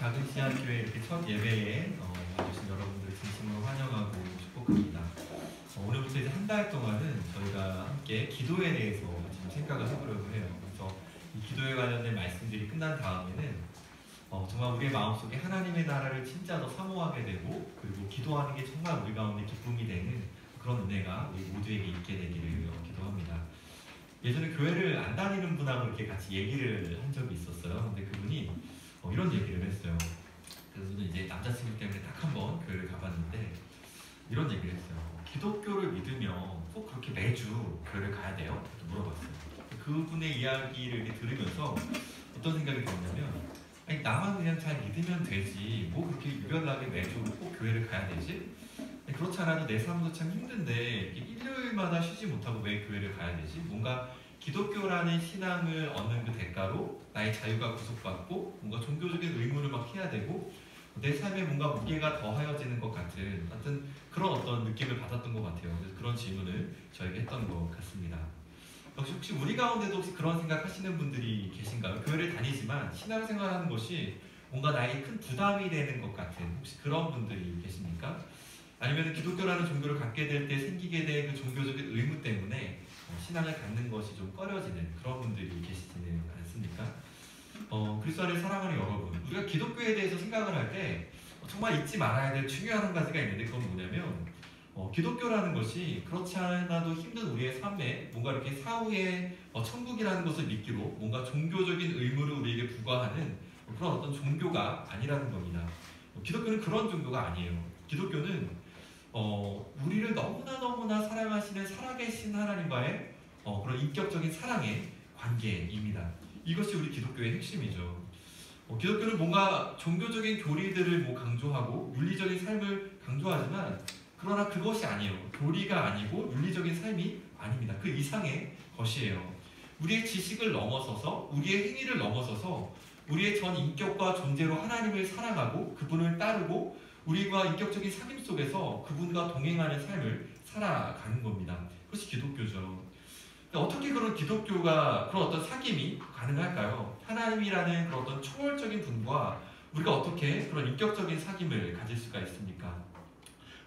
작은 씨앗교회 이렇게 첫 예배에 와주신 여러분들 진심으로 환영하고 축복합니다. 오늘부터 이제 한 달 동안은 저희가 함께 기도에 대해서 지금 생각을 해보려고 해요. 그래서 이 기도에 관련된 말씀들이 끝난 다음에는 정말 우리의 마음속에 하나님의 나라를 진짜 더 사모하게 되고, 그리고 기도하는 게 정말 우리 가운데 기쁨이 되는 그런 은혜가 우리 모두에게 있게 되기를 기도합니다. 예전에 교회를 안 다니는 분하고 이렇게 같이 얘기를 한 적이 있었어요. 근데 그분이 이런 얘기를 했어요. 그분은 이제 남자친구 때문에 딱 한 번 교회를 가봤는데 이런 얘기를 했어요. 기독교를 믿으면 꼭 그렇게 매주 교회를 가야 돼요? 이렇게 물어봤어요. 그분의 이야기를 이렇게 들으면서 어떤 생각이 들었냐면, 아니, 나만 그냥 잘 믿으면 되지, 뭐 그렇게 유별나게 매주 꼭 교회를 가야 되지? 그렇지 않아도 내 삶도 참 힘든데 일요일마다 쉬지 못하고 왜 교회를 가야 되지? 뭔가 기독교라는 신앙을 얻는 그 대가로 나의 자유가 구속받고 뭔가 종교적인 의무를 막 해야 되고 내 삶에 뭔가 무게가 더하여지는 것 같은 하여튼 그런 어떤 느낌을 받았던 것 같아요. 그래서 그런 질문을 저에게 했던 것 같습니다. 혹시 우리 가운데도 혹시 그런 생각 하시는 분들이 계신가요? 교회를 다니지만 신앙생활하는 것이 뭔가 나에게 큰 부담이 되는 것 같은 혹시 그런 분들이 계십니까? 아니면 기독교라는 종교를 갖게 될 때 생기게 된 그 종교적인 의무 때문에 신앙을 갖는 것이 좀 꺼려지는 그런 분들이 계시지는 않습니까? 그리스도 안에 사랑하는 여러분, 우리가 기독교에 대해서 생각을 할 때 정말 잊지 말아야 될 중요한 한 가지가 있는데 그건 뭐냐면 기독교라는 것이 그렇지 않아도 힘든 우리의 삶에 뭔가 이렇게 사후에 천국이라는 것을 믿기로 뭔가 종교적인 의무를 우리에게 부과하는 그런 어떤 종교가 아니라는 겁니다. 기독교는 그런 종교가 아니에요. 기독교는 우리를 너무나 사랑하시는 살아계신 하나님과의 그런 인격적인 사랑의 관계입니다. 이것이 우리 기독교의 핵심이죠. 기독교는 뭔가 종교적인 교리들을 뭐 강조하고 윤리적인 삶을 강조하지만 그러나 그것이 아니에요. 교리가 아니고 윤리적인 삶이 아닙니다. 그 이상의 것이에요. 우리의 지식을 넘어서서 우리의 행위를 넘어서서 우리의 전 인격과 존재로 하나님을 사랑하고 그분을 따르고 우리가 인격적인 사귐 속에서 그분과 동행하는 삶을 살아가는 겁니다. 그것이 기독교죠. 어떻게 그런 기독교가 그런 어떤 사귐이 가능할까요? 하나님이라는 그런 어떤 초월적인 분과 우리가 어떻게 그런 인격적인 사귐을 가질 수가 있습니까?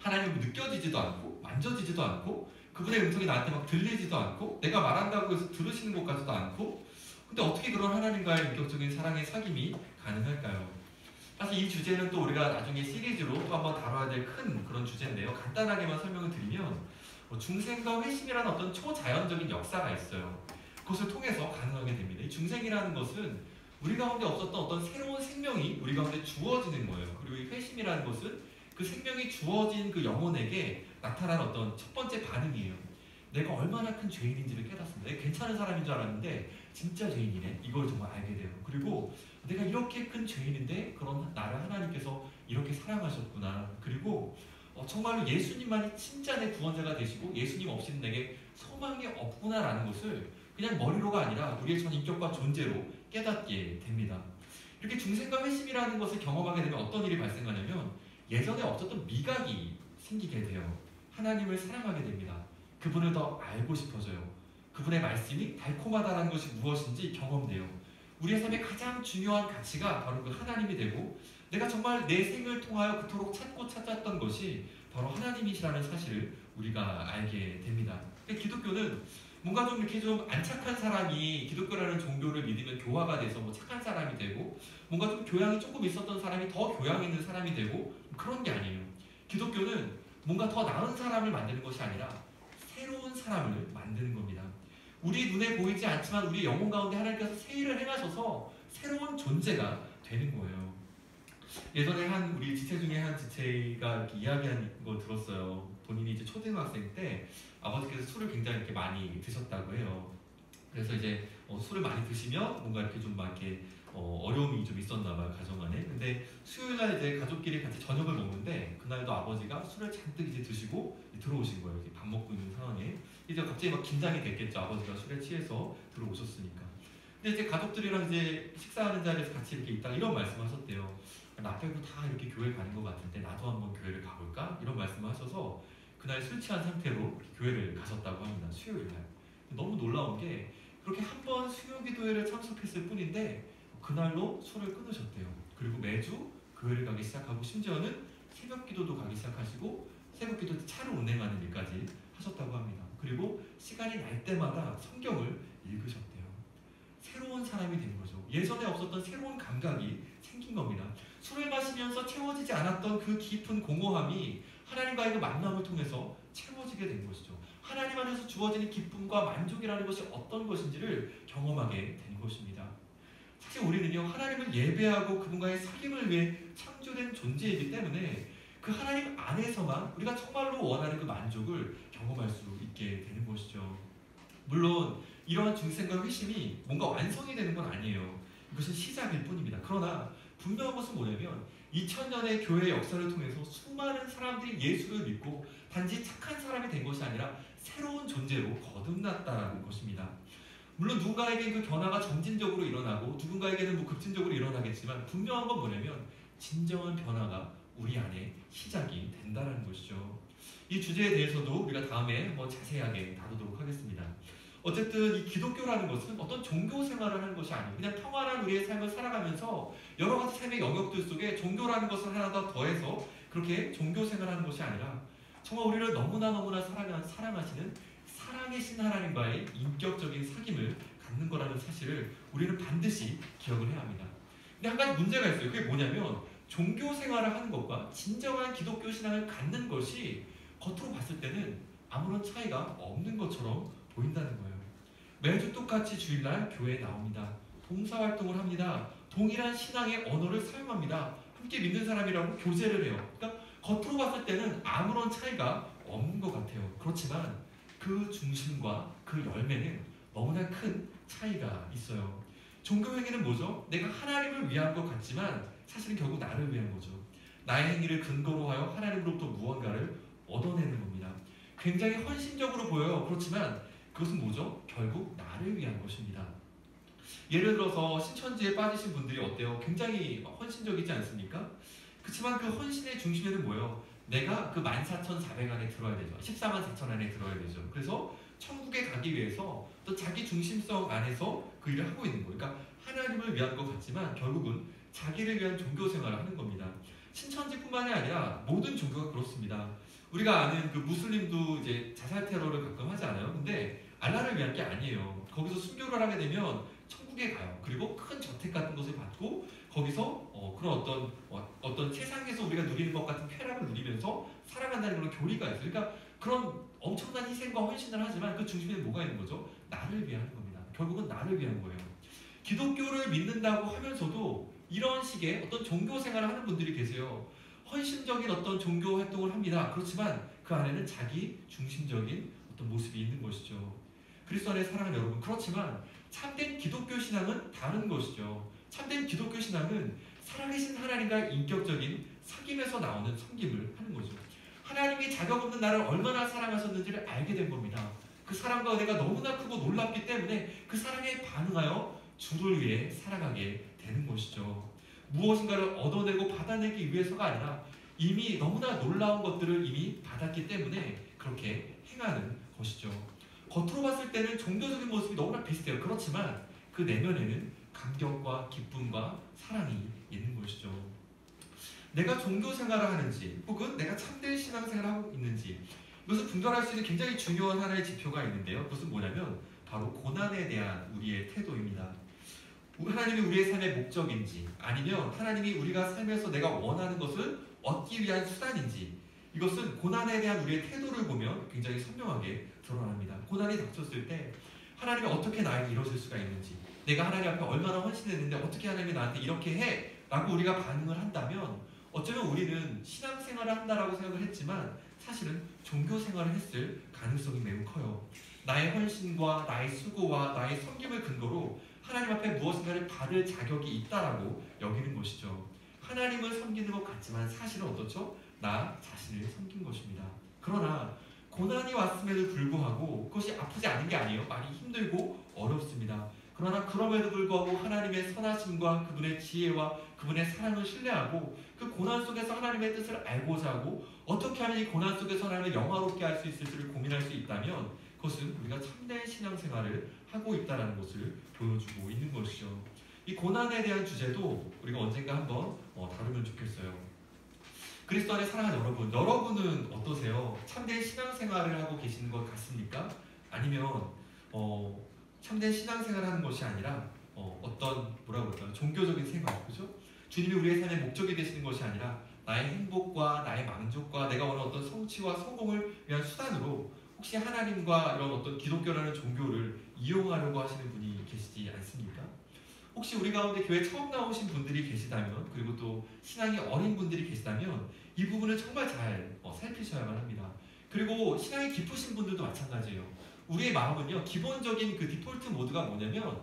하나님은 느껴지지도 않고 만져지지도 않고 그분의 음성이 나한테 막 들리지도 않고 내가 말한다고 해서 들으시는 것 같지도 않고 근데 어떻게 그런 하나님과의 인격적인 사랑의 사귐이 가능할까요? 사실 이 주제는 또 우리가 나중에 시리즈로 또 한번 다뤄야 될 큰 그런 주제인데요. 간단하게만 설명을 드리면 중생과 회심이라는 어떤 초자연적인 역사가 있어요. 그것을 통해서 가능하게 됩니다. 이 중생이라는 것은 우리 가운데 없었던 어떤 새로운 생명이 우리 가운데 주어지는 거예요. 그리고 이 회심이라는 것은 그 생명이 주어진 그 영혼에게 나타난 어떤 첫 번째 반응이에요. 내가 얼마나 큰 죄인인지를 깨닫습니다. 내가 괜찮은 사람인 줄 알았는데 진짜 죄인이네. 이걸 정말 알게 돼요. 그리고 내가 이렇게 큰 죄인인데 그런 나를 하나님께서 이렇게 사랑하셨구나. 그리고 정말로 예수님만이 진짜 내 구원자가 되시고 예수님 없이는 내게 소망이 없구나라는 것을 그냥 머리로가 아니라 우리의 전 인격과 존재로 깨닫게 됩니다. 이렇게 중생과 회심이라는 것을 경험하게 되면 어떤 일이 발생하냐면 예전에 없었던 미각이 생기게 돼요. 하나님을 사랑하게 됩니다. 그분을 더 알고 싶어져요. 그분의 말씀이 달콤하다는 것이 무엇인지 경험돼요. 우리의 삶의 가장 중요한 가치가 바로 그 하나님이 되고 내가 정말 내 생을 통하여 그토록 찾고 찾았던 것이 바로 하나님이시라는 사실을 우리가 알게 됩니다. 기독교는 뭔가 좀 이렇게 좀 안 착한 사람이 기독교라는 종교를 믿으면 교화가 돼서 뭐 착한 사람이 되고 뭔가 좀 교양이 조금 있었던 사람이 더 교양 있는 사람이 되고 그런 게 아니에요. 기독교는 뭔가 더 나은 사람을 만드는 것이 아니라 새로운 사람을 만드는 겁니다. 우리 눈에 보이지 않지만 우리 영혼 가운데 하나님께서 새 일을 행하셔서 새로운 존재가 되는 거예요. 예전에 우리 지체 중에 한 지체가 이렇게 이야기한 걸 들었어요. 본인이 이제 초등학생 때 아버지께서 술을 굉장히 이렇게 많이 드셨다고 해요. 그래서 이제 술을 많이 드시면 뭔가 이렇게 좀 막 이렇게 어려움이 좀 있었나 봐요, 가정 안에. 근데 수요일날 이제 가족끼리 같이 저녁을 먹는데 그날도 아버지가 술을 잔뜩 이제 드시고 들어오신 거예요. 이렇게 밥 먹고 있는 상황에. 이제 갑자기 막 긴장이 됐겠죠. 아버지가 술에 취해서 들어오셨으니까. 근데 이제 가족들이랑 이제 식사하는 자리에서 같이 이렇게 있다가 이런 말씀을 하셨대요. 나 빼고 다 이렇게 교회 가는 것 같은데 나도 한번 교회를 가볼까? 이런 말씀을 하셔서 그날 술 취한 상태로 교회를 가셨다고 합니다. 수요일날. 너무 놀라운 게 그렇게 한 번 수요 기도회를 참석했을 뿐인데 그날로 술을 끊으셨대요. 그리고 매주 교회를 가기 시작하고 심지어는 새벽 기도도 가기 시작하시고 새벽 기도 차를 운행하는 일까지 하셨다고 합니다. 그리고 시간이 날 때마다 성경을 읽으셨대요. 새로운 사람이 된 거죠. 예전에 없었던 새로운 감각이 생긴 겁니다. 술을 마시면서 채워지지 않았던 그 깊은 공허함이 하나님과의 그 만남을 통해서 채워지게 된 것이죠. 하나님 안에서 주어지는 기쁨과 만족이라는 것이 어떤 것인지를 경험하게 된 것입니다. 사실 우리는요, 하나님을 예배하고 그분과의 사귐을 위해 창조된 존재이기 때문에 그 하나님 안에서만 우리가 정말로 원하는 그 만족을 경험할 수 있게 되는 것이죠. 물론 이러한 중생과 회심이 뭔가 완성이 되는 건 아니에요. 이것은 시작일 뿐입니다. 그러나 분명한 것은 뭐냐면 2000년의 교회 역사를 통해서 수많은 사람들이 예수를 믿고 단지 착한 사람이 된 것이 아니라 새로운 존재로 거듭났다는 것입니다. 물론 누군가에게는 그 변화가 점진적으로 일어나고 누군가에게는 급진적으로 일어나겠지만 분명한 건 뭐냐면 진정한 변화가 우리 안에 시작이 된다는 것이죠. 이 주제에 대해서도 우리가 다음에 자세하게 다루도록 하겠습니다. 어쨌든 이 기독교라는 것은 어떤 종교 생활을 하는 것이 아니고 그냥 평안한 우리의 삶을 살아가면서 여러 가지 삶의 영역들 속에 종교라는 것을 하나 더 더해서 그렇게 종교 생활을 하는 것이 아니라 정말 우리를 너무나 사랑하시는 사랑의 신 하나님과의 인격적인 사귐을 갖는 거라는 사실을 우리는 반드시 기억을 해야 합니다. 근데 한 가지 문제가 있어요. 그게 뭐냐면 종교 생활을 하는 것과 진정한 기독교 신앙을 갖는 것이 겉으로 봤을 때는 아무런 차이가 없는 것처럼 보인다는 거예요. 매주 똑같이 주일날 교회에 나옵니다. 봉사활동을 합니다. 동일한 신앙의 언어를 사용합니다. 함께 믿는 사람이라고 교제를 해요. 그러니까 겉으로 봤을 때는 아무런 차이가 없는 것 같아요. 그렇지만 그 중심과 그 열매는 너무나 큰 차이가 있어요. 종교 행위는 뭐죠? 내가 하나님을 위한 것 같지만 사실은 결국 나를 위한 거죠. 나의 행위를 근거로 하여 하나님으로부터 무언가를 얻어내는 겁니다. 굉장히 헌신적으로 보여요. 그렇지만 그것은 뭐죠? 결국 나를 위한 것입니다. 예를 들어서 신천지에 빠지신 분들이 어때요? 굉장히 헌신적이지 않습니까? 그렇지만 그 헌신의 중심에는 뭐예요? 내가 그 14,400 안에 들어야 되죠. 144,000 안에 들어야 되죠. 그래서 천국에 가기 위해서 또 자기 중심성 안에서 그 일을 하고 있는 거예요. 그러니까 하나님을 위한 것 같지만 결국은 자기를 위한 종교 생활을 하는 겁니다. 신천지뿐만이 아니라 모든 종교가 그렇습니다. 우리가 아는 그 무슬림도 이제 자살 테러를 가끔 하지 않아요? 근데 알라를 위한 게 아니에요. 거기서 순교를 하게 되면 천국에 가요. 그리고 큰 저택 같은 것을 받고 거기서 그런 어떤 세상에서 우리가 누리는 것 같은 쾌락을 누리면서 살아간다는 그런 교리가 있어요. 그러니까 그런 엄청난 희생과 헌신을 하지만 그 중심에 뭐가 있는 거죠? 나를 위한 겁니다. 결국은 나를 위한 거예요. 기독교를 믿는다고 하면서도 이런 식의 어떤 종교 생활을 하는 분들이 계세요. 헌신적인 어떤 종교 활동을 합니다. 그렇지만 그 안에는 자기 중심적인 어떤 모습이 있는 것이죠. 그리스도 안에 사랑하는 여러분, 그렇지만 참된 기독교 신앙은 다른 것이죠. 참된 기독교 신앙은 살아계신 하나님과 인격적인 사귐에서 나오는 섬김을 하는 거죠. 하나님이 자격 없는 나를 얼마나 사랑하셨는지를 알게 된 겁니다. 그 사랑과 은혜가 너무나 크고 놀랍기 때문에 그 사랑에 반응하여 주를 위해 살아가게 되는 것이죠. 무엇인가를 얻어내고 받아내기 위해서가 아니라 이미 너무나 놀라운 것들을 이미 받았기 때문에 그렇게 행하는 것이죠. 겉으로 봤을 때는 종교적인 모습이 너무나 비슷해요. 그렇지만 그 내면에는 감격과 기쁨과 사랑이 있는 것이죠. 내가 종교 생활을 하는지 혹은 내가 참된 신앙생활을 하고 있는지 이것을 분별할 수 있는 굉장히 중요한 하나의 지표가 있는데요. 그것은 뭐냐면 바로 고난에 대한 우리의 태도입니다. 하나님이 우리의 삶의 목적인지 아니면 하나님이 우리가 삶에서 내가 원하는 것을 얻기 위한 수단인지 이것은 고난에 대한 우리의 태도를 보면 굉장히 선명하게 드러납니다. 고난이 닥쳤을 때 하나님이 어떻게 나에게 이러실 수가 있는지 내가 하나님 앞에 얼마나 헌신했는데 어떻게 하나님이 나한테 이렇게 해? 라고 우리가 반응을 한다면 어쩌면 우리는 신앙생활을 한다라고 생각을 했지만 사실은 종교생활을 했을 가능성이 매우 커요. 나의 헌신과 나의 수고와 나의 섬김을 근거로 하나님 앞에 무엇인가를 받을 자격이 있다라고 여기는 것이죠. 하나님을 섬기는 것 같지만 사실은 어떻죠? 나 자신을 섬긴 것입니다. 그러나 고난이 왔음에도 불구하고 그것이 아프지 않은 게 아니에요. 많이 힘들고 어렵습니다. 그러나 그럼에도 불구하고 하나님의 선하심과 그분의 지혜와 그분의 사랑을 신뢰하고 그 고난 속에서 하나님의 뜻을 알고자 하고 어떻게 하면 이 고난 속에서 하나님을 영화롭게 할 수 있을지를 고민할 수 있다면 그것은 우리가 참된 신앙생활을 하고 있다는 것을 보여주고 있는 것이죠. 이 고난에 대한 주제도 우리가 언젠가 한번 다루면 좋겠어요. 그리스도 안에 사랑하는 여러분, 여러분은 어떠세요? 참된 신앙생활을 하고 계시는 것 같습니까? 아니면 참된 신앙생활을 하는 것이 아니라 어떤 뭐라고 할까요? 종교적인 생활, 그죠? 주님이 우리의 삶의 목적이 되시는 것이 아니라 나의 행복과 나의 만족과 내가 원하는 어떤 성취와 성공을 위한 수단으로 혹시 하나님과 이런 어떤 기독교라는 종교를 이용하려고 하시는 분이 계시지 않습니까? 혹시 우리 가운데 교회 처음 나오신 분들이 계시다면, 그리고 또 신앙이 어린 분들이 계시다면 이 부분을 정말 잘 살피셔야만 합니다. 그리고 신앙이 깊으신 분들도 마찬가지예요. 우리의 마음은요, 기본적인 그 디폴트 모드가 뭐냐면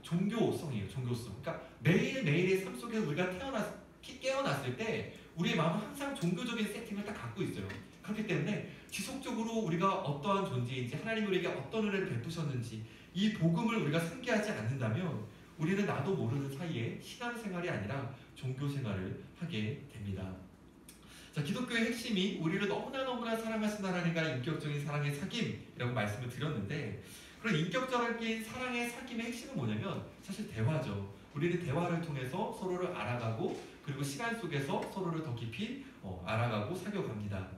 종교성이에요. 종교성. 그러니까 매일매일의 삶 속에 우리가 깨어났을 때 우리의 마음은 항상 종교적인 세팅을 딱 갖고 있어요. 그렇기 때문에 지속적으로 우리가 어떠한 존재인지, 하나님이 우리에게 어떤 은혜를 베푸셨는지 이 복음을 우리가 상기하지 않는다면 우리는 나도 모르는 사이에 신앙생활이 아니라 종교생활을 하게 됩니다. 자, 기독교의 핵심이 우리를 너무나 사랑하신 하나님과 인격적인 사랑의 사귐이라고 말씀을 드렸는데, 그런 인격적인 사랑의 사귐의 핵심은 뭐냐면 사실 대화죠. 우리는 대화를 통해서 서로를 알아가고, 그리고 시간 속에서 서로를 더 깊이 알아가고 사귀어갑니다.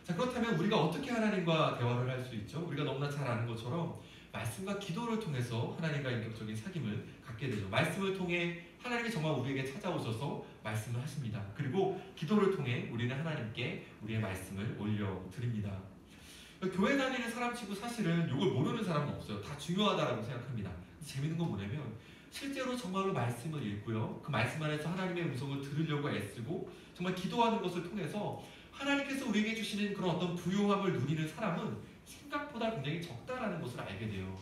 자, 그렇다면 우리가 어떻게 하나님과 대화를 할 수 있죠? 우리가 너무나 잘 아는 것처럼 말씀과 기도를 통해서 하나님과 인격적인 사귐을 갖게 되죠. 말씀을 통해 하나님이 정말 우리에게 찾아오셔서 말씀을 하십니다. 그리고 기도를 통해 우리는 하나님께 우리의 말씀을 올려드립니다. 교회 다니는 사람치고 사실은 이걸 모르는 사람은 없어요. 다 중요하다고 생각합니다. 재밌는 건 뭐냐면 실제로 정말로 말씀을 읽고요, 그 말씀 안에서 하나님의 음성을 들으려고 애쓰고 정말 기도하는 것을 통해서 하나님께서 우리에게 주시는 그런 어떤 부요함을 누리는 사람은 생각보다 굉장히 적다라는 것을 알게 돼요.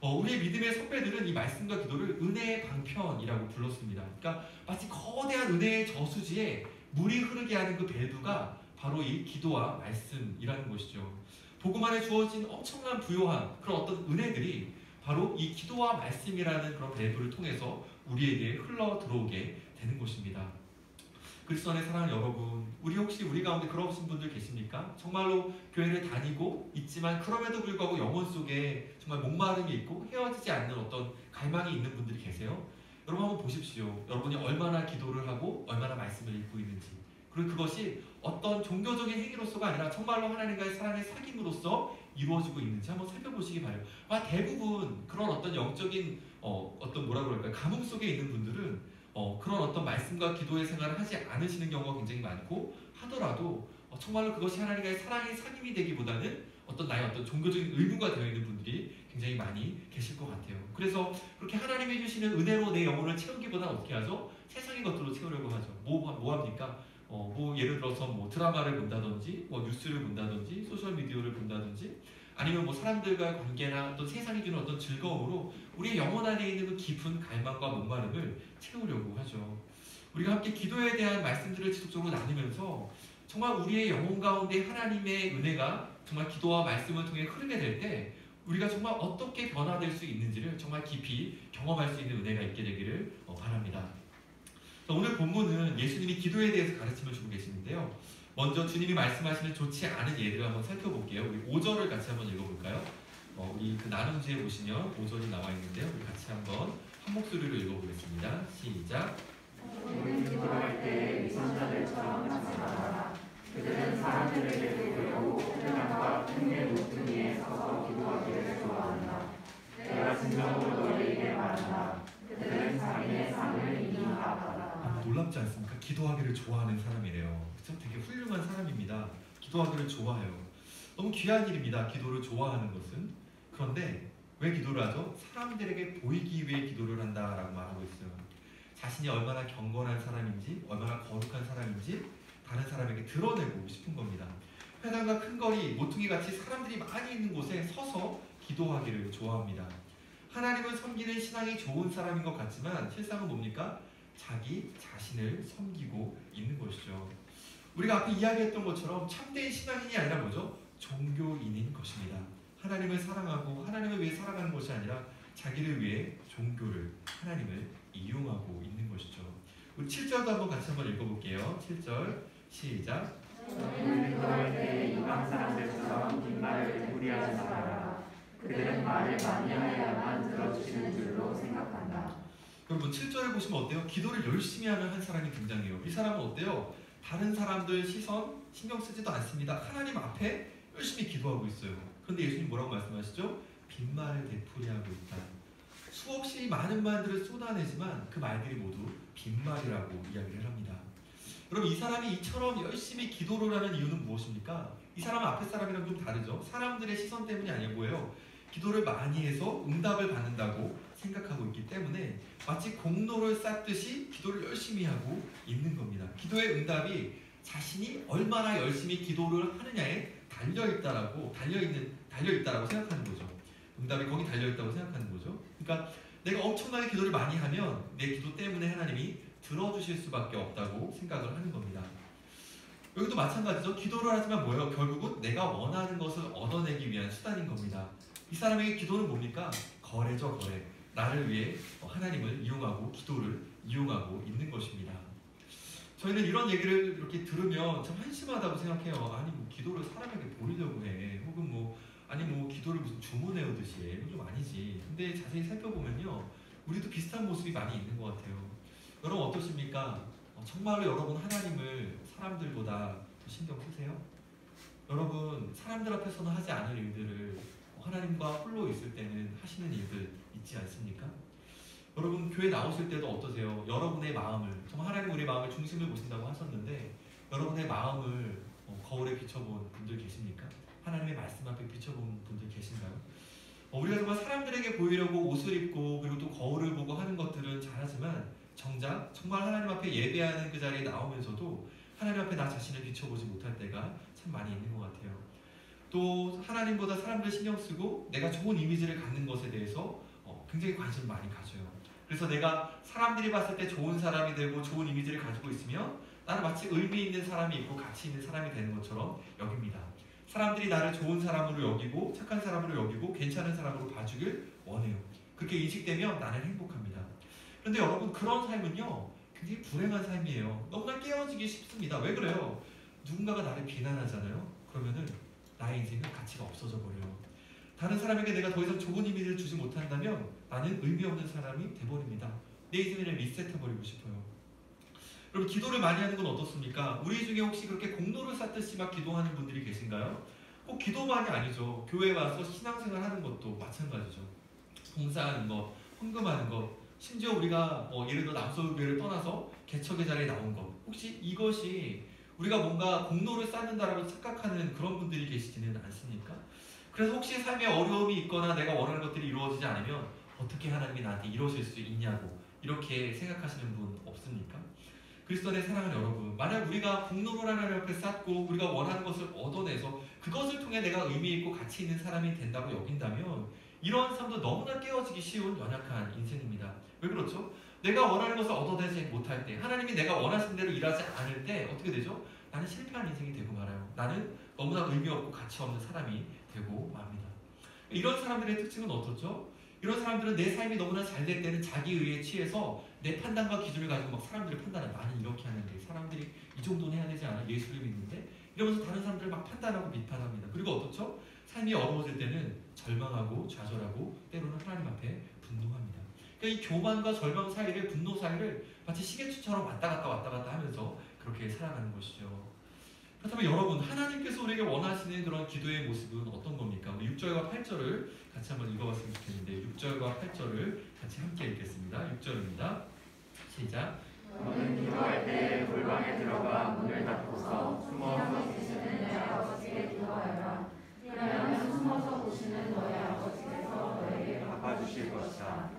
우리의 믿음의 선배들은 이 말씀과 기도를 은혜의 방편이라고 불렀습니다. 그러니까 마치 거대한 은혜의 저수지에 물이 흐르게 하는 그 밸브가 바로 이 기도와 말씀이라는 것이죠. 복음 안에 주어진 엄청난 부요한 그런 어떤 은혜들이 바로 이 기도와 말씀이라는 그런 밸브를 통해서 우리에게 흘러 들어오게 되는 것입니다. 그리스도 안에 사랑하는 여러분, 혹시 우리 가운데 그러신 분들 계십니까? 정말로 교회를 다니고 있지만 그럼에도 불구하고 영혼 속에 정말 목마름이 있고 헤어지지 않는 어떤 갈망이 있는 분들이 계세요? 여러분 한번 보십시오. 여러분이 얼마나 기도를 하고 얼마나 말씀을 읽고 있는지, 그리고 그것이 어떤 종교적인 행위로서가 아니라 정말로 하나님과의 사랑의 사귐으로서 이루어지고 있는지 한번 살펴보시기 바래요. 대부분 그런 어떤 영적인 어떤 뭐라고 그럴까요? 감흥 속에 있는 분들은 그런 어떤 말씀과 기도의 생활을 하지 않으시는 경우가 굉장히 많고, 하더라도 정말로 그것이 하나님과의 사랑의 사귐이 되기보다는 어떤 나의 어떤 종교적인 의무가 되어 있는 분들이 굉장히 많이 계실 것 같아요. 그래서 그렇게 하나님이 주시는 은혜로 내 영혼을 채우기보다는 어떻게 하죠? 세상의 것들로 채우려고 하죠. 뭐 합니까? 예를 들어서 드라마를 본다든지, 뉴스를 본다든지, 소셜미디어를 본다든지, 아니면 사람들과의 관계나 또 세상이 주는 어떤 즐거움으로 우리의 영혼 안에 있는 그 깊은 갈망과 목마름을 채우려고 하죠. 우리가 함께 기도에 대한 말씀들을 지속적으로 나누면서 정말 우리의 영혼 가운데 하나님의 은혜가 정말 기도와 말씀을 통해 흐르게 될 때 우리가 정말 어떻게 변화될 수 있는지를 정말 깊이 경험할 수 있는 은혜가 있게 되기를 바랍니다. 오늘 본문은 예수님이 기도에 대해서 가르침을 주고 계시는데요. 먼저 주님이 말씀하시는 좋지 않은 예들을 한번 살펴볼게요. 우리 5절을 같이 한번 읽어볼까요? 우리 그 나눔지에 보시면 5절이 나와 있는데요. 우리 같이 한번 한 목소리로 읽어보겠습니다. 시작. 우리는 기도할 때 위선자들처럼 하지 말아라. 그들은 사람들에게 보려고 표현과 흉내 모퉁이에 서서 기도하기를 좋아한다. 내가 진정으로 너희에게 말한다. 그들은 자기의 삶을 이미 파악하다. 놀랍지 않습니까? 기도하기를 좋아하는 사람이래요. 그쵸? 되게 훌륭한 사람입니다. 기도하기를 좋아해요. 너무 귀한 일입니다. 기도를 좋아하는 것은. 그런데 왜 기도를 하죠? 사람들에게 보이기 위해 기도를 한다라고 말하고 있어요. 자신이 얼마나 경건한 사람인지, 얼마나 거룩한 사람인지 다른 사람에게 드러내고 싶은 겁니다. 회당과 큰 거리, 모퉁이같이 사람들이 많이 있는 곳에 서서 기도하기를 좋아합니다. 하나님을 섬기는 신앙이 좋은 사람인 것 같지만 실상은 뭡니까? 자기 자신을 섬기고 있는 것이죠. 우리가 앞에 이야기했던 것처럼 참된 신앙인이 아니라 뭐죠? 종교인인 것입니다. 하나님을 사랑하고 하나님을 위해 살아가는 것이 아니라 자기를 위해 종교를, 하나님을 이용하고 있는 것이죠. 우리 7절도 한번 같이 한번 읽어볼게요. 7절 시작. 너희는 기도할 때 이방 사람들처럼 빈말을 무리하지 말아라. 그들은 말을 많이 하여야만 들어주시는 줄로 생각한다. 여러분 7절에 보시면 어때요? 기도를 열심히 하는 한 사람이 등장해요. 이 사람은 어때요? 다른 사람들 시선 신경 쓰지도 않습니다. 하나님 앞에 열심히 기도하고 있어요. 그런데 예수님 뭐라고 말씀하시죠? 빈말을 되풀이하고 있다. 수없이 많은 말들을 쏟아내지만 그 말들이 모두 빈말이라고 이야기를 합니다. 여러분 이 사람이 이처럼 열심히 기도를 하는 이유는 무엇입니까? 이 사람은 앞에 사람이랑 좀 다르죠. 사람들의 시선 때문이 아니고 뭐예요? 기도를 많이 해서 응답을 받는다고 생각하고 있기 때문에 마치 공로를 쌓듯이 기도를 열심히 하고 있는 겁니다. 기도의 응답이 자신이 얼마나 열심히 기도를 하느냐에 달려있다라고 생각하는 거죠. 응답이 거기 달려있다고 생각하는 거죠. 그러니까 내가 엄청나게 기도를 많이 하면 내 기도 때문에 하나님이 들어주실 수밖에 없다고 생각을 하는 겁니다. 여기도 마찬가지죠. 기도를 하지만 뭐예요? 결국은 내가 원하는 것을 얻어내기 위한 수단인 겁니다. 이 사람에게 기도는 뭡니까? 거래죠, 거래. 나를 위해 하나님을 이용하고 기도를 이용하고 있는 것입니다. 저희는 이런 얘기를 이렇게 들으면 참 한심하다고 생각해요. 아니 뭐 기도를 사람에게 보이려고 해. 혹은 뭐 기도를 무슨 주문해 오듯이 해. 이건 좀 아니지. 근데 자세히 살펴보면요. 우리도 비슷한 모습이 많이 있는 것 같아요. 여러분 어떠십니까? 정말로 여러분 하나님을 사람들보다 더 신경 쓰세요? 여러분 사람들 앞에서는 하지 않을 일들을 하나님과 홀로 있을 때는 하시는 일들 있지 않습니까? 여러분 교회 나오실 때도 어떠세요? 여러분의 마음을 정말 하나님 우리의 마음의 중심을 보신다고 하셨는데 여러분의 마음을 거울에 비춰본 분들 계십니까? 하나님의 말씀 앞에 비춰본 분들 계신가요? 우리가 정말 사람들에게 보이려고 옷을 입고 그리고 또 거울을 보고 하는 것들은 잘하지만 정작 정말 하나님 앞에 예배하는 그 자리에 나오면서도 하나님 앞에 나 자신을 비춰보지 못할 때가 참 많이 있는 것 같아요. 또 하나님보다 사람들 신경 쓰고 내가 좋은 이미지를 갖는 것에 대해서 굉장히 관심을 많이 가져요. 그래서 내가 사람들이 봤을 때 좋은 사람이 되고 좋은 이미지를 가지고 있으면 나는 마치 의미 있는 사람이 있고 가치 있는 사람이 되는 것처럼 여깁니다. 사람들이 나를 좋은 사람으로 여기고 착한 사람으로 여기고 괜찮은 사람으로 봐주길 원해요. 그렇게 인식되면 나는 행복합니다. 그런데 여러분 그런 삶은요 굉장히 불행한 삶이에요. 너무나 깨어지기 쉽습니다. 왜 그래요? 누군가가 나를 비난하잖아요. 그러면은 나의 인생은 가치가 없어져 버려요. 다른 사람에게 내가 더 이상 좋은 이미지를 주지 못한다면 나는 의미 없는 사람이 돼버립니다. 내 인생을 리셋해버리고 싶어요. 여러분 기도를 많이 하는 건 어떻습니까? 우리 중에 혹시 그렇게 공로를 쌓듯이 막 기도하는 분들이 계신가요? 꼭 기도만이 아니죠. 교회에 와서 신앙생활 하는 것도 마찬가지죠. 봉사하는 것, 헌금하는 것, 심지어 우리가 예를 들어 남서교회를 떠나서 개척의 자리에 나온 것, 혹시 이것이 우리가 뭔가 공로를 쌓는다라고 착각하는 그런 분들이 계시지는 않습니까? 그래서 혹시 삶에 어려움이 있거나 내가 원하는 것들이 이루어지지 않으면 어떻게 하나님이 나한테 이루어질 수 있냐고 이렇게 생각하시는 분 없습니까? 그리스도 안에 사랑하는 여러분, 만약 우리가 공로를 하나님 앞에 쌓고 우리가 원하는 것을 얻어내서 그것을 통해 내가 의미 있고 가치 있는 사람이 된다고 여긴다면 이러한 삶도 너무나 깨어지기 쉬운 연약한 인생입니다. 왜 그렇죠? 내가 원하는 것을 얻어내지 못할 때, 하나님이 내가 원하신 대로 일하지 않을 때 어떻게 되죠? 나는 실패한 인생이 되고 말아요. 나는 너무나 의미 없고 가치 없는 사람이 되고 맙니다. 이런 사람들의 특징은 어떻죠? 이런 사람들은 내 삶이 너무나 잘 될 때는 자기 의에 취해서 내 판단과 기준을 가지고 막 사람들을 판단해. 나는 이렇게 하는데 사람들이 이 정도는 해야 되지 않아? 예수를 믿는데? 이러면서 다른 사람들을 막 판단하고 비판합니다. 그리고 어떻죠? 삶이 어려워질 때는 절망하고 좌절하고 때로는 하나님 앞에 분노합니다. 그러니까 이 교만과 절망 사이를, 분노 사이를 마치 시계추처럼 왔다 갔다 하면서 그렇게 살아가는 것이죠. 그렇다면 여러분, 하나님께서 우리에게 원하시는 그런 기도의 모습은 어떤 겁니까? 우리 6절과 8절을 같이 한번 읽어봤으면 좋겠는데 6절과 8절을 같이 함께 읽겠습니다. 6절입니다. 시작. 너는 기도할 때 골방에 들어가 문을 닫고서 숨어서 계시는 내 아버지께 기도하여라. 그러면 숨어서 보시는 너희 아버지께서 너에게 갚아주실 것이다.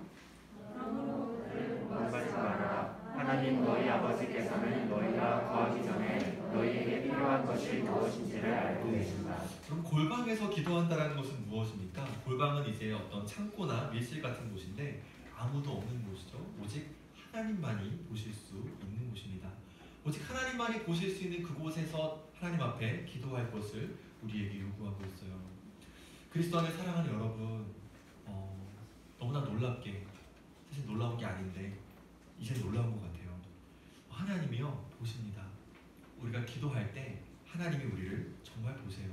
그러므로 그를 공부하지 말아라. 하나님 너희 아버지께서는 너희가 구하기 전에 너희에게 필요한 것이 무엇인지를 알고 계신다. 그럼 골방에서 기도한다는 것은 무엇입니까? 골방은 이제 어떤 창고나 밀실 같은 곳인데 아무도 없는 곳이죠. 오직 하나님만이 보실 수 있는 곳입니다. 오직 하나님만이 보실 수 있는 그곳에서 하나님 앞에 기도할 것을 우리에게 요구하고 있어요. 그리스도 안에 사랑하는 여러분, 너무나 놀랍게, 사실 놀라운 게 아닌데 이제 놀라운 것 같아요. 하나님이요 보십니다. 우리가 기도할 때 하나님이 우리를 정말 보세요.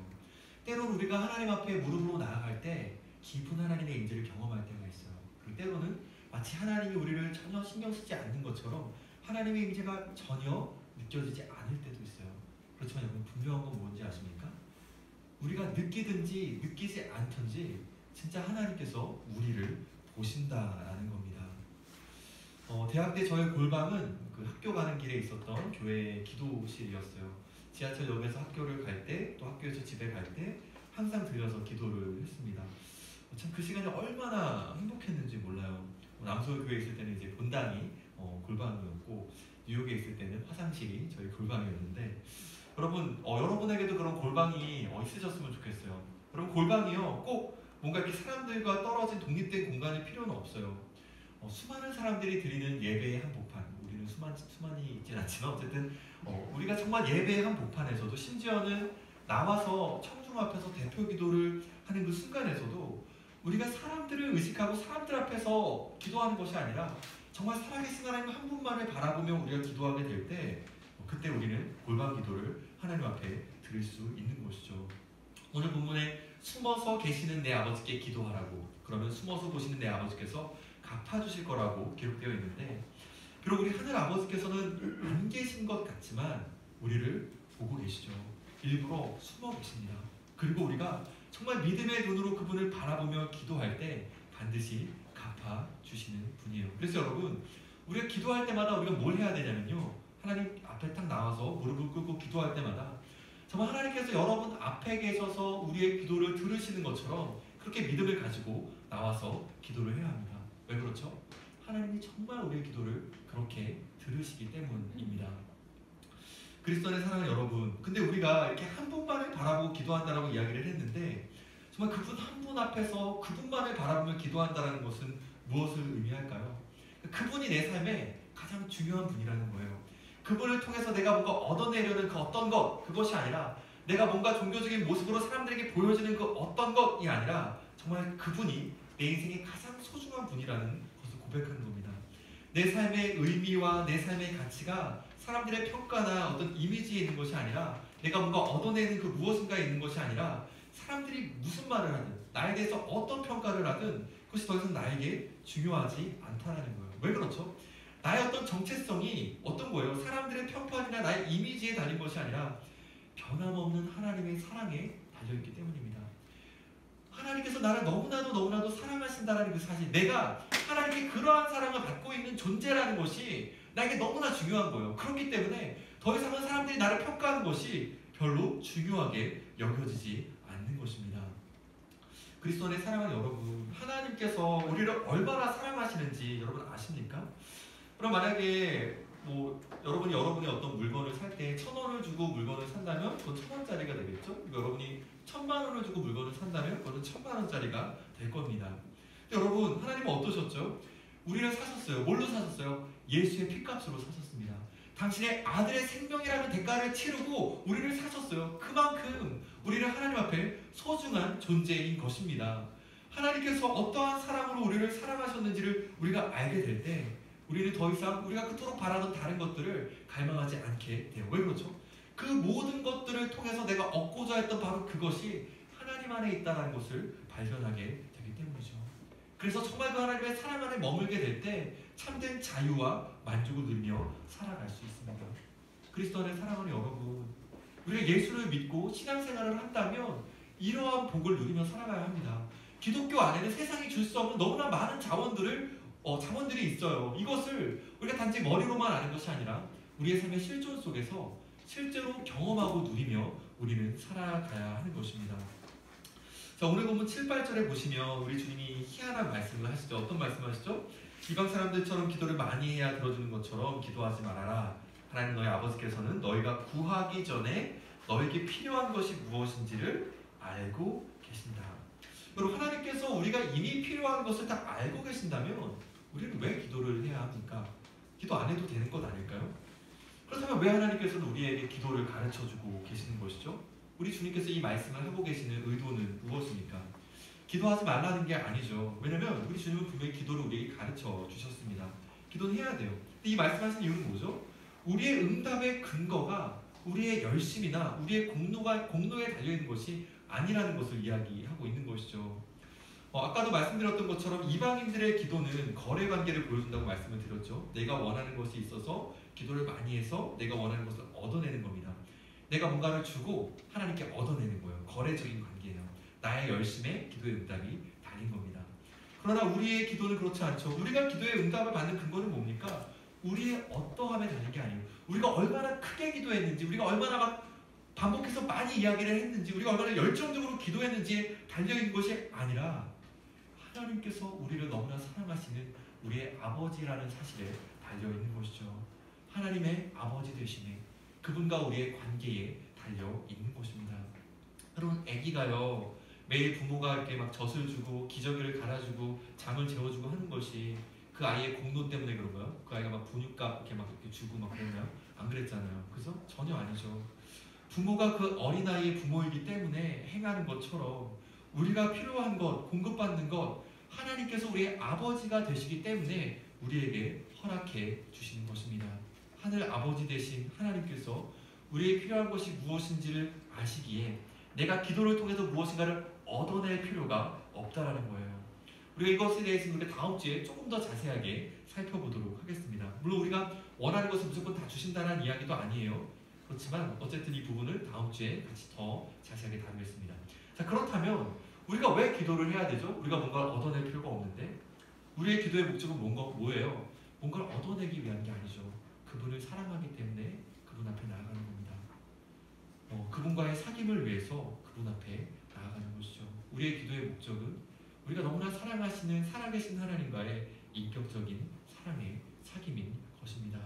때로는 우리가 하나님 앞에 무릎으로 나아갈 때 깊은 하나님의 인지를 경험할 때가 있어요. 그리고 때로는 마치 하나님이 우리를 전혀 신경 쓰지 않는 것처럼 하나님의 임재가 전혀 느껴지지 않을 때도 있어요. 그렇지만 여러분, 분명한 건 뭔지 아십니까? 우리가 느끼든지 느끼지 않든지 진짜 하나님께서 우리를 보신다라는 겁니다. 대학 때 저의 골방은 그 학교 가는 길에 있었던 교회 기도실이었어요. 지하철역에서 학교를 갈 때, 또 학교에서 집에 갈 때 항상 들려서 기도를 했습니다. 참 그 시간이 얼마나 행복했는지 몰라요. 남서울 교회에 있을 때는 이제 본당이 골방이었고, 뉴욕에 있을 때는 화장실이 저희 골방이었는데, 여러분, 여러분에게도 그런 골방이 있으셨으면 좋겠어요. 여러분, 골방이요, 꼭 뭔가 이렇게 사람들과 떨어진 독립된 공간이 필요는 없어요. 수많은 사람들이 드리는 예배의 한복판, 우리는 수많이 있진 않지만 어쨌든 우리가 정말 예배의 한복판에서도, 심지어는 나와서 청중 앞에서 대표 기도를 하는 그 순간에서도 우리가 사람들을 의식하고 사람들 앞에서 기도하는 것이 아니라 정말 살아계신 하나님 한 분만을 바라보며 우리가 기도하게 될 때, 그때 우리는 골방 기도를 하나님 앞에 드릴 수 있는 것이죠. 오늘 본문에 숨어서 계시는 내 아버지께 기도하라고, 그러면 숨어서 보시는 내 아버지께서 갚아주실 거라고 기록되어 있는데, 비록 우리 하늘 아버지께서는 안 계신 것 같지만 우리를 보고 계시죠. 일부러 숨어 계십니다. 그리고 우리가 정말 믿음의 눈으로 그분을 바라보며 기도할 때 반드시 갚아주시는 분이에요. 그래서 여러분, 우리가 기도할 때마다 우리가 뭘 해야 되냐면요, 하나님 앞에 딱 나와서 무릎을 꿇고 기도할 때마다 정말 하나님께서 여러분 앞에 계셔서 우리의 기도를 들으시는 것처럼 그렇게 믿음을 가지고 나와서 기도를 해야 합니다. 왜 그렇죠? 하나님이 정말 우리의 기도를 그렇게 들으시기 때문입니다. 그리스도 안에 사랑하는 여러분, 근데 우리가 이렇게 한 분만을 바라보고 기도한다라고 이야기를 했는데, 정말 그분 한 분 앞에서 그분만을 바라보며 기도한다는 것은 무엇을 의미할까요? 그분이 내 삶에 가장 중요한 분이라는 거예요. 그분을 통해서 내가 뭔가 얻어내려는 그 어떤 것, 그것이 아니라 내가 뭔가 종교적인 모습으로 사람들에게 보여지는 그 어떤 것이 아니라 정말 그분이 내 인생의 가장 소중한 분이라는 것을 고백하는 겁니다. 내 삶의 의미와 내 삶의 가치가 사람들의 평가나 어떤 이미지에 있는 것이 아니라, 내가 뭔가 얻어내는 그 무엇인가에 있는 것이 아니라, 사람들이 무슨 말을 하든 나에 대해서 어떤 평가를 하든 그것이 더 이상 나에게 중요하지 않다는 거예요. 왜 그렇죠? 나의 어떤 정체성이 어떤 거예요? 사람들의 평판이나 나의 이미지에 달린 것이 아니라 변함없는 하나님의 사랑에 달려있기 때문입니다. 하나님께서 나를 너무나도 사랑하신다는 그 사실, 내가 하나님께 그러한 사랑을 받고 있는 존재라는 것이 나에게 너무나 중요한 거예요. 그렇기 때문에 더 이상은 사람들이 나를 평가하는 것이 별로 중요하게 여겨지지 않는 것입니다. 그리스도 안에 사랑하는 여러분, 하나님께서 우리를 얼마나 사랑하시는지 여러분 아십니까? 그럼 만약에 여러분이 어떤 물건을 살 때 1,000원을 주고 물건을 산다면 그건 1,000원짜리가 되겠죠? 여러분이 1,000,000원을 주고 물건을 산다면 그건 1,000,000원짜리가 될 겁니다. 근데 여러분, 하나님은 어떠셨죠? 우리를 사셨어요. 뭘로 사셨어요? 예수의 피값으로 사셨습니다. 당신의 아들의 생명이라는 대가를 치르고 우리를 사셨어요. 그만큼 우리를 하나님 앞에 소중한 존재인 것입니다. 하나님께서 어떠한 사랑으로 우리를 사랑하셨는지를 우리가 알게 될 때, 우리는 더 이상 우리가 그토록 바라던 다른 것들을 갈망하지 않게 돼요. 왜 그렇죠? 그 모든 것들을 통해서 내가 얻고자 했던 바로 그것이 하나님 안에 있다는 것을 발견하게 되기 때문이죠. 그래서 정말 그 하나님의 사랑 안에 머물게 될 때 참된 자유와 만족을 누리며 살아갈 수 있습니다. 그리스도 안에 사랑하는 여러분, 우리가 예수를 믿고 신앙생활을 한다면 이러한 복을 누리며 살아가야 합니다. 기독교 안에는 세상이 줄 수 없는 너무나 많은 자원들이 있어요. 이것을 우리가 단지 머리로만 아는 것이 아니라 우리의 삶의 실존 속에서 실제로 경험하고 누리며 우리는 살아가야 하는 것입니다. 자, 오늘 본문 7, 8절에 보시면 우리 주님이 희한한 말씀을 하시죠. 어떤 말씀을 하시죠? 이방 사람들처럼 기도를 많이 해야 들어주는 것처럼 기도하지 말아라. 하나님 너희 아버지께서는 너희가 구하기 전에 너에게 필요한 것이 무엇인지를 알고 계신다. 여러분, 하나님께서 우리가 이미 필요한 것을 다 알고 계신다면 우리는 왜 기도를 해야 합니까? 기도 안 해도 되는 것 아닐까요? 그렇다면 왜 하나님께서는 우리에게 기도를 가르쳐주고 계시는 것이죠? 우리 주님께서 이 말씀을 하고 계시는 의도는 무엇입니까? 기도하지 말라는 게 아니죠. 왜냐면 우리 주님은 분명히 기도를 우리에게 가르쳐 주셨습니다. 기도는 해야 돼요. 근데 이 말씀하신 이유는 뭐죠? 우리의 응답의 근거가 우리의 열심이나 우리의 공로에 달려있는 것이 아니라는 것을 이야기하고 있는 것이죠. 아까도 말씀드렸던 것처럼 이방인들의 기도는 거래 관계를 보여준다고 말씀을 드렸죠. 내가 원하는 것이 있어서 기도를 많이 해서 내가 원하는 것을 얻어내는 겁니다. 내가 뭔가를 주고 하나님께 얻어내는 거예요. 거래적인 관계예요. 나의 열심에 기도의 응답이 달린 겁니다. 그러나 우리의 기도는 그렇지 않죠. 우리가 기도의 응답을 받는 근거는 뭡니까? 우리의 어떠함에 달린 게 아니에요. 우리가 얼마나 크게 기도했는지, 우리가 얼마나 막 반복해서 많이 이야기를 했는지, 우리가 얼마나 열정적으로 기도했는지에 달려있는 것이 아니라 하나님께서 우리를 너무나 사랑하시는 우리의 아버지라는 사실에 달려있는 것이죠. 하나님의 아버지 되심에, 그분과 우리의 관계에 달려있는 것입니다. 여러분, 아기가요 매일 부모가 이렇게 막 젖을 주고 기저귀를 갈아주고 잠을 재워주고 하는 것이 그 아이의 공로 때문에 그런가요? 그 아이가 막 분유값 이렇게 주고 막 그러나요? 안 그랬잖아요. 그래서 전혀 아니죠. 부모가 그 어린아이의 부모이기 때문에 행하는 것처럼 우리가 필요한 것, 공급받는 것, 하나님께서 우리의 아버지가 되시기 때문에 우리에게 허락해 주시는 것입니다. 하늘 아버지 되신 하나님께서 우리의 필요한 것이 무엇인지를 아시기에 내가 기도를 통해서 무엇인가를 얻어낼 필요가 없다라는 거예요. 우리가 이것에 대해서 우리가 다음 주에 조금 더 자세하게 살펴보도록 하겠습니다. 물론 우리가 원하는 것을 무조건 다 주신다는 이야기도 아니에요. 그렇지만 어쨌든 이 부분을 다음 주에 같이 더 자세하게 다루겠습니다. 자, 그렇다면 우리가 왜 기도를 해야 되죠? 우리가 뭔가를 얻어낼 필요가 없는데 우리의 기도의 목적은 뭐예요? 뭔가를 얻어내기 위한 게 아니죠. 그분을 사랑하기 때문에 그분 앞에 나아가는 겁니다. 그분과의 사귐을 위해서 그분 앞에 나아가는 것이죠. 우리의 기도의 목적은 우리가 너무나 사랑하시는 살아계신 하나님과의 인격적인 사랑의 사귐인 것입니다.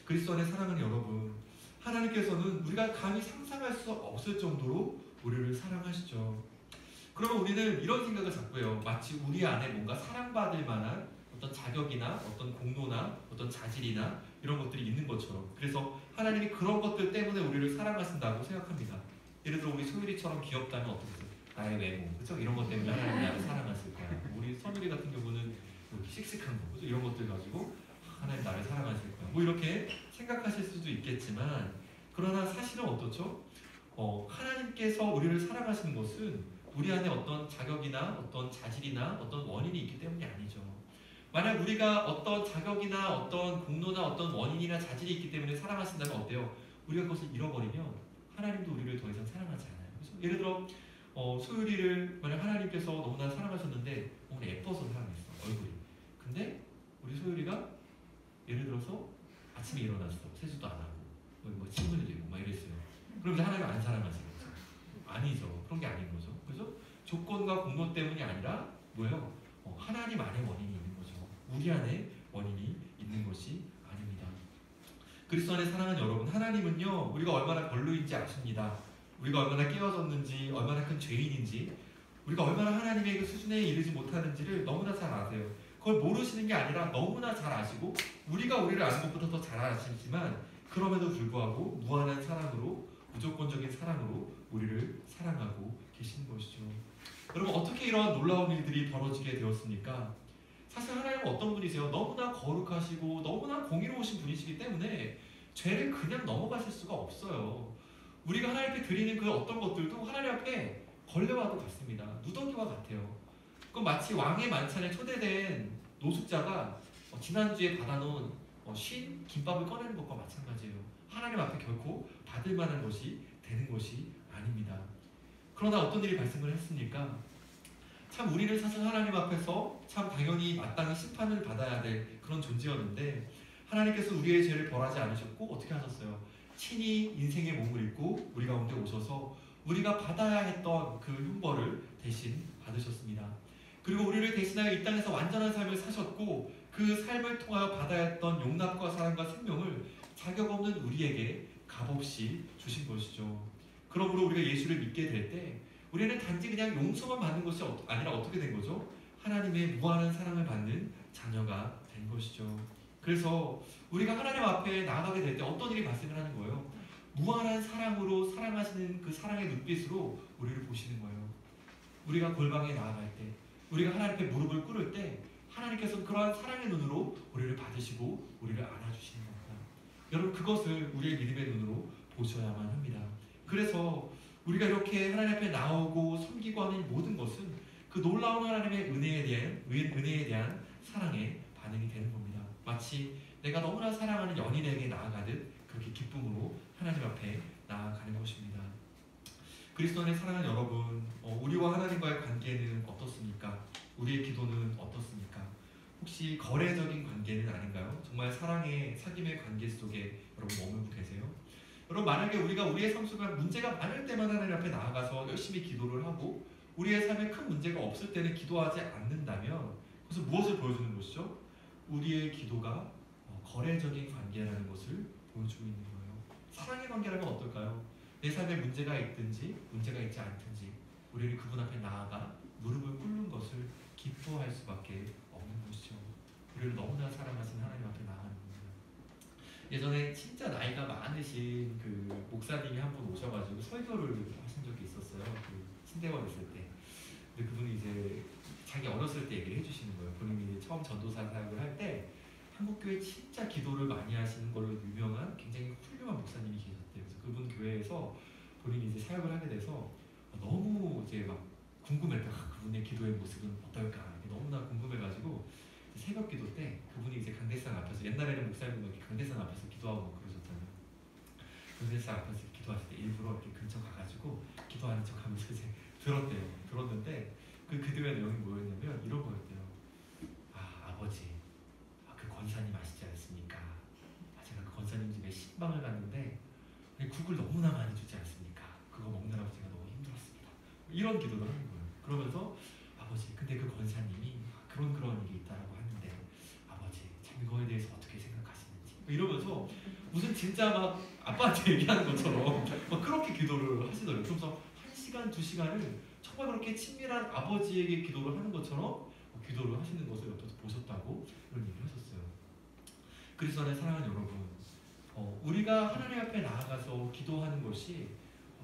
그리스도 안의 사랑하는 여러분, 하나님께서는 우리가 감히 상상할 수 없을 정도로 우리를 사랑하시죠. 그러면 우리는 이런 생각을 자꾸 해요. 마치 우리 안에 뭔가 사랑받을 만한 어떤 자격이나 어떤 공로나 어떤 자질이나 이런 것들이 있는 것처럼, 그래서 하나님이 그런 것들 때문에 우리를 사랑하신다고 생각합니다. 예를 들어 우리 소율이처럼 귀엽다면 어떻겠어요? 나의 외모, 그렇죠? 이런 것 때문에 하나님이 나를 사랑하실 거야. 우리 선율이 같은 경우는 이렇게 씩씩한 거, 그렇죠? 이런 것들 가지고 하나님 나를 사랑하실 거야. 뭐 이렇게 생각하실 수도 있겠지만, 그러나 사실은 어떻죠? 하나님께서 우리를 사랑하시는 것은 우리 안에 어떤 자격이나 어떤 자질이나 어떤 원인이 있기 때문이 아니죠. 만약 우리가 어떤 자격이나 어떤 공로나 어떤 원인이나 자질이 있기 때문에 사랑하신다면 어때요? 우리가 그것을 잃어버리면 하나님도 우리를 더 이상 사랑하지 않아요. 그래서 예를 들어 소율이를 만약 하나님께서 너무나 사랑하셨는데 오늘 예뻐서 사랑했어, 얼굴이. 근데 우리 소율이가 예를 들어서 아침에 일어났어, 세수도 안 하고 뭐 침을 흘리고 막 이랬어요. 그럼 이제 하나님 안 사랑하시겠죠? 아니죠. 그런 게 아닌 거죠. 그래서 조건과 공로 때문이 아니라 뭐예요? 하나님 안에 원인이 있는 거죠. 우리 안에 원인이 있는 것이 아닙니다. 그리스도 안에 사랑하는 여러분, 하나님은요 우리가 얼마나 별로인지 아십니다. 우리가 얼마나 깨어졌는지, 얼마나 큰 죄인인지, 우리가 얼마나 하나님의 그 수준에 이르지 못하는지를 너무나 잘 아세요. 그걸 모르시는 게 아니라 너무나 잘 아시고 우리가 우리를 아는 것보다 더 잘 아시지만 그럼에도 불구하고 무한한 사랑으로, 무조건적인 사랑으로 우리를 사랑하고 계시는 것이죠. 여러분, 어떻게 이런 놀라운 일들이 벌어지게 되었습니까? 사실 하나님은 어떤 분이세요? 너무나 거룩하시고 너무나 공의로우신 분이시기 때문에 죄를 그냥 넘어가실 수가 없어요. 우리가 하나님 앞에 드리는 그 어떤 것들도 하나님 앞에 걸레와도 같습니다. 누더기와 같아요. 그건 마치 왕의 만찬에 초대된 노숙자가 지난주에 받아놓은 쉰 김밥을 꺼내는 것과 마찬가지예요. 하나님 앞에 결코 받을 만한 것이 되는 것이 아닙니다. 그러나 어떤 일이 발생을 했습니까? 참 우리는 사실 하나님 앞에서 참 당연히 마땅히 심판을 받아야 될 그런 존재였는데 하나님께서 우리의 죄를 벌하지 않으셨고 어떻게 하셨어요? 친히 인생의 몸을 입고 우리 가운데 오셔서 우리가 받아야 했던 그 흉벌을 대신 받으셨습니다. 그리고 우리를 대신하여 이 땅에서 완전한 삶을 사셨고 그 삶을 통하여 받아야 했던 용납과 사랑과 생명을 자격 없는 우리에게 값없이 주신 것이죠. 그러므로 우리가 예수를 믿게 될 때 우리는 단지 그냥 용서만 받는 것이 아니라 어떻게 된 거죠? 하나님의 무한한 사랑을 받는 자녀가 된 것이죠. 그래서 우리가 하나님 앞에 나아가게 될 때 어떤 일이 발생을 하는 거예요? 무한한 사랑으로 사랑하시는 그 사랑의 눈빛으로 우리를 보시는 거예요. 우리가 골방에 나아갈 때, 우리가 하나님 앞에 무릎을 꿇을 때 하나님께서 그러한 사랑의 눈으로 우리를 받으시고 우리를 안아주시는 겁니다. 여러분, 그것을 우리의 믿음의 눈으로 보셔야만 합니다. 그래서 우리가 이렇게 하나님 앞에 나오고 섬기고 하는 모든 것은 그 그 놀라운 하나님의 은혜에 대한 사랑의 반응이 되는 겁니다. 마치 내가 너무나 사랑하는 연인에게 나아가듯 그렇게 기쁨으로 하나님 앞에 나아가는 것입니다. 그리스도 안에 사랑하는 여러분, 우리와 하나님과의 관계는 어떻습니까? 우리의 기도는 어떻습니까? 혹시 거래적인 관계는 아닌가요? 정말 사랑의 사귐의 관계 속에 여러분 머물고 계세요? 여러분, 만약에 우리가 우리의 삶 속에 문제가 많을 때만 하나님 앞에 나아가서 열심히 기도를 하고 우리의 삶에 큰 문제가 없을 때는 기도하지 않는다면 그것은 무엇을 보여주는 것이죠? 우리의 기도가 거래적인 관계라는 것을 보여주고 있는 거예요. 사랑의 관계라면 어떨까요? 내 삶에 문제가 있든지 문제가 있지 않든지 우리는 그분 앞에 나아가 무릎을 꿇는 것을 기뻐할 수밖에 없는 것이죠. 우리를 너무나 사랑하신 하나님 앞에 나아가는 겁니다. 예전에 진짜 나이가 많으신 그 목사님이 한 분 오셔가지고 설교를 하신 적이 있었어요. 그 신대원 있을 때. 근데 그분이 이제 자기 어렸을 때 얘기를 해주시는 거예요. 본인이 처음 전도사 사역을 할 때 한국교회 진짜 기도를 많이 하시는 걸로 유명한 굉장히 훌륭한 목사님이 계셨대요. 그래서 그분 교회에서 본인이 이제 사역을 하게 돼서 너무 이제 막 궁금했다. 그분의 기도의 모습은 어떨까? 너무나 궁금해가지고 새벽 기도 때 그분이 이제 강대상 앞에서, 옛날에는 목사님들 강대상 앞에서 기도하고 그러셨잖아요. 강대상 앞에서 기도하실 때 일부러 이렇게 근처 가가지고 기도하는 척하면서 이제 들었대요. 들었는데 그 기도의 내용이 뭐였냐면 이런 거였대요. 아버지, 그 권사님 아시지 않습니까? 제가 그 권사님 집에 신방을 갔는데 국을 너무나 많이 주지 않습니까? 그거 먹느라고 제가 너무 힘들었습니다. 이런 기도를 하는 거예요. 그러면서 아버지, 근데 그 권사님이 그런 일이 있다라고 하는데 아버지, 참 이거에 대해서 어떻게 생각하시는지 이러면서 무슨 진짜 막 아빠한테 얘기하는 것처럼 막 그렇게 기도를 하시더라고요. 그래서 1시간, 2시간을 정말 그렇게 친밀한 아버지에게 기도를 하는 것처럼 기도를 하시는 것을 옆에서 보셨다고 그런 얘기를 하셨어요. 그리스도 안에 사랑하는 여러분, 우리가 하나님 앞에 나아가서 기도하는 것이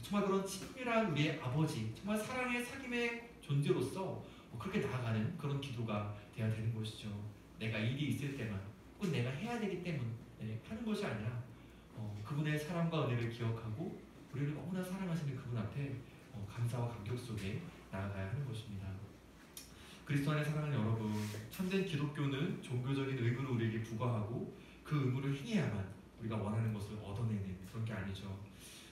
정말 그런 친밀한 우리의 아버지, 정말 사랑의 사귐의 존재로서 그렇게 나아가는 그런 기도가 되어야 되는 것이죠. 내가 일이 있을 때만 꼭 내가 해야 되기 때문에 하는 것이 아니라 그분의 사랑과 은혜를 기억하고 우리를 너무나 사랑하시는 그분 앞에 감사와 감격 속에 나아가야 하는 것입니다. 그리스도 안에 사랑하는 여러분, 참된 기독교는 종교적인 의무를 우리에게 부과하고 그 의무를 행해야만 우리가 원하는 것을 얻어내는 그런 게 아니죠.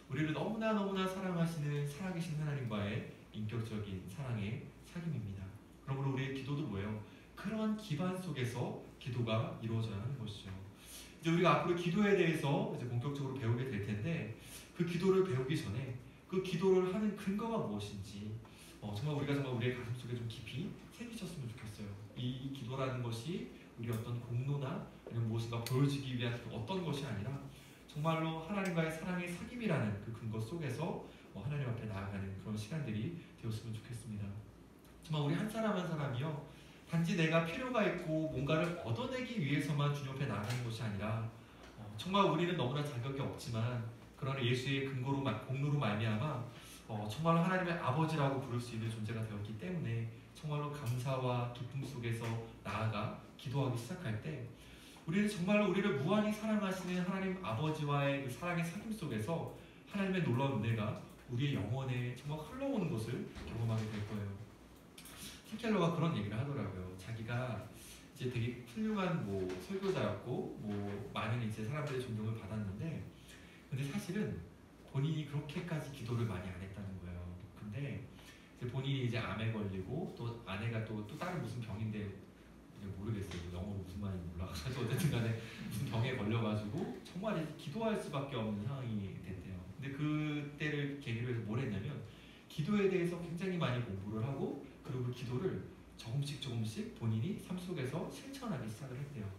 우리를 너무나 사랑하시는 살아계신 하나님과의 인격적인 사랑의 사귐입니다. 그러므로 우리의 기도도 뭐예요? 그런 기반 속에서 기도가 이루어져야 하는 것이죠. 이제 우리가 앞으로 기도에 대해서 이제 본격적으로 배우게 될 텐데 그 기도를 배우기 전에 그 기도를 하는 근거가 무엇인지 정말 우리가 정말 우리의 가슴 속에 좀 깊이 새기셨으면 좋겠어요. 이 기도라는 것이 우리 어떤 공로나 아니면 무엇인가 보여주기 위한 어떤 것이 아니라 정말로 하나님과의 사랑의 사귐이라는 그 근거 속에서 하나님 앞에 나아가는 그런 시간들이 되었으면 좋겠습니다. 정말 우리 한 사람 한 사람이요, 단지 내가 필요가 있고 뭔가를 얻어내기 위해서만 주님 앞에 나아가는 것이 아니라 정말 우리는 너무나 자격이 없지만 그러나 예수의 공로로 말미암아 정말로 하나님의 아버지라고 부를 수 있는 존재가 되었기 때문에 정말로 감사와 기쁨 속에서 나아가 기도하기 시작할 때 우리는 정말로 우리를 무한히 사랑하시는 하나님 아버지와의 그 사랑의 사귐 속에서 하나님의 놀라운 은혜가 우리의 영혼에 정말 흘러오는 것을 경험하게 될 거예요. 팀켈러가 그런 얘기를 하더라고요. 자기가 이제 되게 훌륭한 설교자였고 많은 이제 사람들의 존경을 받았는데 근데 사실은 본인이 그렇게까지 기도를 많이 안 했다는 거예요. 근데 이제 본인이 이제 암에 걸리고 또 아내가 또 다른 무슨 병인데 모르겠어요. 영어로 무슨 말인지 몰라가지고 어쨌든 간에 무슨 병에 걸려가지고 정말 이제 기도할 수밖에 없는 상황이 됐대요. 근데 그때를 계기로 해서 뭘 했냐면 기도에 대해서 굉장히 많이 공부를 하고 그리고 그 기도를 조금씩 본인이 삶 속에서 실천하기 시작을 했대요.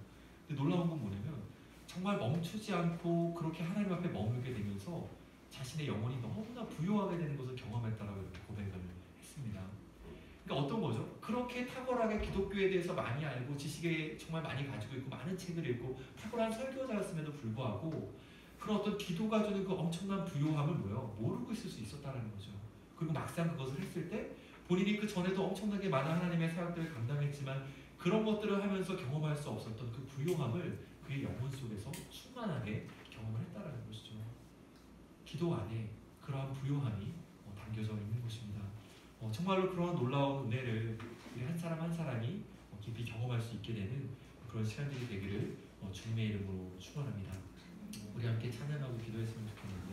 근데 놀라운 건 뭐냐면 정말 멈추지 않고 그렇게 하나님 앞에 머물게 되면서 자신의 영혼이 너무나 부요하게 되는 것을 경험했다라고 이렇게 고백을 했습니다. 그러니까 어떤 거죠? 그렇게 탁월하게 기독교에 대해서 많이 알고 지식에 정말 많이 가지고 있고 많은 책을 읽고 탁월한 설교자였음에도 불구하고 그런 어떤 기도가 주는 그 엄청난 부요함을 모르고 있을 수 있었다는 거죠. 그리고 막상 그것을 했을 때 본인이 그 전에도 엄청나게 많은 하나님의 사역들을 감당했지만 그런 것들을 하면서 경험할 수 없었던 그 부요함을 그의 영혼 속에서 충만하게 경험을 했다는 것이죠. 기도 안에 그러한 부요함이 담겨져 있는 것입니다. 정말로 그런 놀라운 은혜를 우리 한 사람 한 사람이 깊이 경험할 수 있게 되는 그런 시간들이 되기를 주님의 이름으로 축원합니다. 우리 함께 찬양하고 기도했으면 좋겠는데